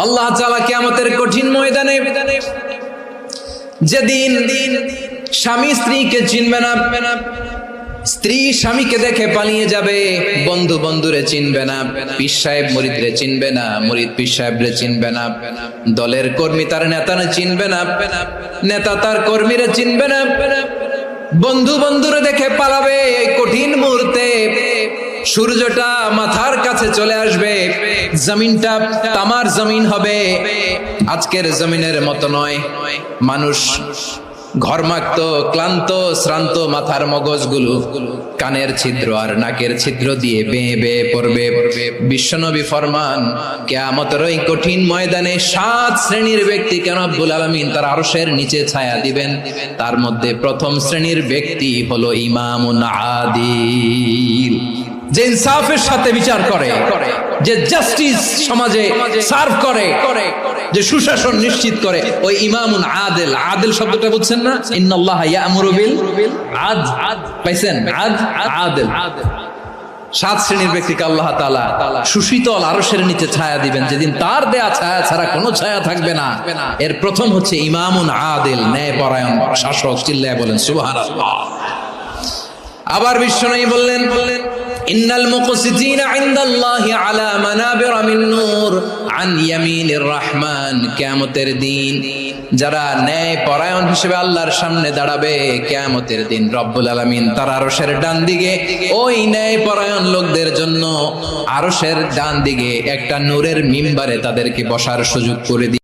আল্লাহ তাআলা কিয়ামতের কঠিন ময়দানে যেদিন স্বামী স্ত্রীকে চিনবে না, স্ত্রী স্বামীকে দেখে পালিয়ে যাবে, বন্ধু বন্ধুরে চিনবে না, পীর সাহেব মুরিদরে চিনবে না, মুরিদ পীর সাহেবরে চিনবে না, দলের কর্মী তার নেতারে চিনবে না, নেতা তার কর্মীরে চিনবে না, বন্ধু বন্ধুরে দেখে পালাবে। এই কঠিন মুহূর্তে সূর্যটা মাথার কাছে চলে আসবে, জমিনটা তামার জমিন হবে, আজকের জমিনের মতো নয়। মানুষ ঘর্মাক্ত, ক্লান্ত, শ্রান্ত মাথার মগজগুলো কানের ছিদ্র আর নাকের ছিদ্র দিয়ে বেয়ে বেয়ে পড়বে। বিশ্বনবী ফরমান, কিয়ামতের ওই কঠিন ময়দানে 7 শ্রেণীর ব্যক্তিকে রব্বুল আলামিন তার আরশের নিচে ছায়া দিবেন। তার মধ্যে প্রথম শ্রেণীর ব্যক্তি হলো ইমামুন আদিল, যে ইনসাফের সাথে বিচার করে, যে জাস্টিস সমাজে সার্ভ করে, যে সুশাসন নিশ্চিত করে, ওই ইমামুন আদিল। আদিল শব্দটা বুঝছেন না? ইন্নাল্লাহা ইয়া'মুরু বিল আদল, পাইছেন? আদিল। 7 শ্রেণীর ব্যক্তিকে আল্লাহ তাআলা সুশীতল আরশের নিচে ছায়া দিবেন, যেদিন তার দেয়া ছায়া ছাড়া কোনো ছায়া থাকবে না। এর প্রথম হচ্ছে ইমামুন আদিল, ন্যায়পরায়ণ শাসক। চিল্লায় বলেন সুবহানাল্লাহ। আবার বিশ্বনবী বললেন, ইন্নাল মুকসিতিনা ইনদাল্লাহি আলা মানাবিরা মিন নূর আন ইয়ামিনির রহমান। কিয়ামতের দিন যারা ন্যায় পরায়ণ হিসেবে আল্লাহর সামনে দাঁড়াবে, কিয়ামতের দিন রব্বুল আলামিন তার আরশের ডান দিকে ওই ন্যায় পরায়ণ লোকদের জন্য আরশের ডান দিকে একটা নূরের মিম্বারে তাদেরকে বসার সুযোগ করে দিবেন।